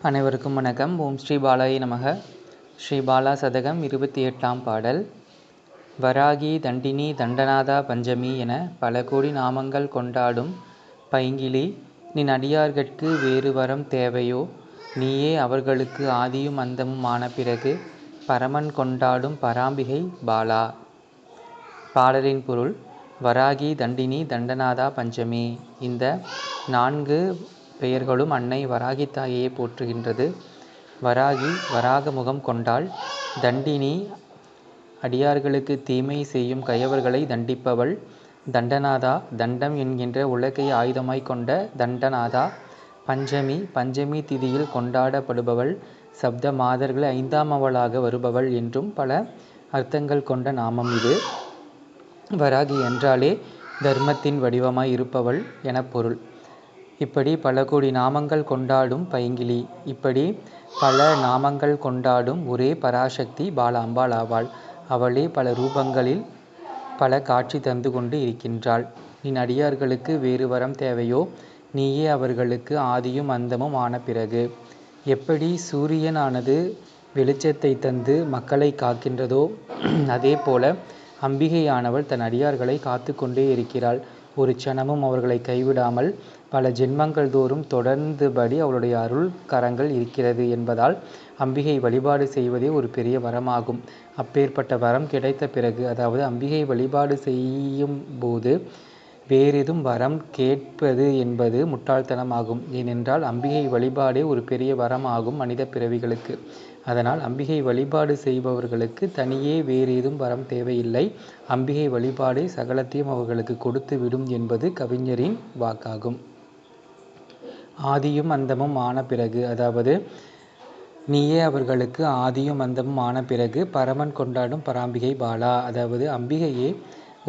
அனைவருக்கும் வணக்கம். ஓம் ஸ்ரீ பாலாய நமக. ஸ்ரீ பாலா சதகம் 28ஆம் பாடல். வராகி தண்டினி தண்டநாதா பஞ்சமி என பல கோடி நாமங்கள் கொண்டாடும் பைங்கிளி, நின் அடியார்கட்கு வேறு வரம் தேவையோ, நீயே அவர்களுக்கு ஆதியும் அந்தமும் ஆன பிறகு, பரமன் கொண்டாடும் பராம்பிகை பாலா. பாடலின் பொருள்: வராகி தண்டினி தண்டநாதா பஞ்சமி. இந்த 4 பெயர்களும் அன்னை வராகி தாயையே போற்றுகின்றது. வராகி வராக முகம் கொண்டாள். தண்டினி அடியார்களுக்கு தீமை செய்யும் கயவர்களை தண்டிப்பவள். தண்டநாதா தண்டம் என்கின்ற உலகை ஆயுதமாய் கொண்ட தண்டநாதா. பஞ்சமி பஞ்சமி திதியில் கொண்டாடப்படுபவள். சப்த மாதர்கள் 5ஆமவளாக வருபவள் என்றும் பல அர்த்தங்கள் கொண்ட நாமம் இது. வராகி என்றாலே தர்மத்தின் வடிவமாய் இருப்பவள் என பொருள். இப்படி பல கோடி நாமங்கள் கொண்டாடும் பைங்கிளி, இப்படி பல நாமங்கள் கொண்டாடும் ஒரே பராசக்தி பாலாம்பாள் ஆவாள். அவளே பல ரூபங்களில் பல காட்சி தந்து கொண்டு இருக்கின்றாள். நின் அடியார்களுக்கு வேறு வரம் தேவையோ, நீயே அவர்களுக்கு ஆதியும் அந்தமும் ஆன பிறகு. எப்படி சூரியனானது வெளிச்சத்தை தந்து மக்களை காக்கின்றதோ, அதே போல அம்பிகையானவள் தன் அடியார்களை காத்து கொண்டே இருக்கிறாள். ஒரு க்ஷணமும் அவர்களை கைவிடாமல் பல ஜென்மங்கள் தோறும் தொடர்ந்தபடி அவளுடைய அருள் கரங்கள் இருக்கிறது என்பதால் அம்பிகை வழிபாடு செய்வதே ஒரு பெரிய வரமாகும். அப்பேற்பட்ட வரம் கிடைத்த பிறகு, அதாவது அம்பிகை வழிபாடு செய்யும் போது வேறெதும் வரம் கேட்பது என்பது முட்டாள்தனமாகும். ஏனென்றால் அம்பிகை வழிபாடே ஒரு பெரிய வரம் ஆகும் மனித பிறவிகளுக்கு. அதனால் அம்பிகை வழிபாடு செய்பவர்களுக்கு தனியே வேறு ஏதும் வரம் தேவையில்லை. அம்பிகை வழிபாடே சகலத்தையும் அவர்களுக்கு கொடுத்து விடும் என்பது கவிஞரின் வாக்காகும். ஆதியும் அந்தமும் ஆன பிறகு, அதாவது நீயே அவர்களுக்கு ஆதியும் அந்தமும் ஆன பிறகு, பரமன் கொண்டாடும் பராம்பிகை பாலா. அதாவது அம்பிகையே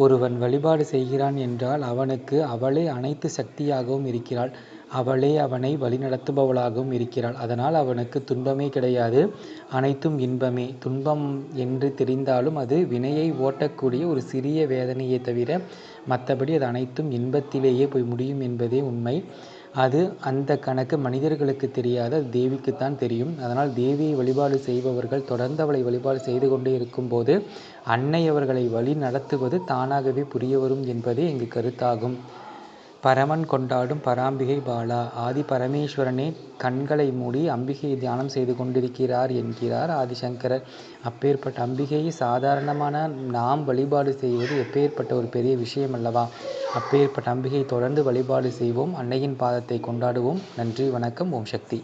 ஒருவன் வழிபாடு செய்கிறான் என்றால் அவனுக்கு அவளே அனைத்து சக்தியாகவும் இருக்கிறாள். அவளே அவனை வழிநடத்துபவளாகவும் இருக்கிறாள். அதனால் அவனுக்கு துன்பமே கிடையாது, அனைத்தும் இன்பமே. துன்பம் என்று தெரிந்தாலும் அது வினையை ஓட்டக்கூடிய ஒரு சிறிய வேதனையை தவிர மற்றபடி அது அனைத்தும் இன்பத்திலேயே போய் முடியும் என்பதே உண்மை. அது அந்த கணக்கு மனிதர்களுக்கு தெரியாது, அது தேவிக்குத்தான் தெரியும். அதனால் தேவியை வழிபாடு செய்பவர்கள் தொடர்ந்து அவளை வழிபாடு செய்து கொண்டே இருக்கும்போது அன்னை அவர்களை வழி நடத்துவது தானாகவே புரிய வரும் என்பதே இங்கு கருத்தாகும். பரமன் கொண்டாடும் பராம்பிகை பாலா. ஆதி பரமேஸ்வரனே கண்களை மூடி அம்பிகையை தியானம் செய்து கொண்டிருக்கிறார் என்கிறார் ஆதிசங்கரர். அப்பேற்பட்ட அம்பிகையை சாதாரணமான நாம் வழிபாடு செய்வது எப்பேற்பட்ட ஒரு பெரிய விஷயம் அல்லவா? அப்பேற்பட்ட அம்பிகையை தொடர்ந்து வழிபாடு செய்வோம். அன்னையின் பாதத்தை கொண்டாடுவோம். நன்றி, வணக்கம். ஓம் சக்தி.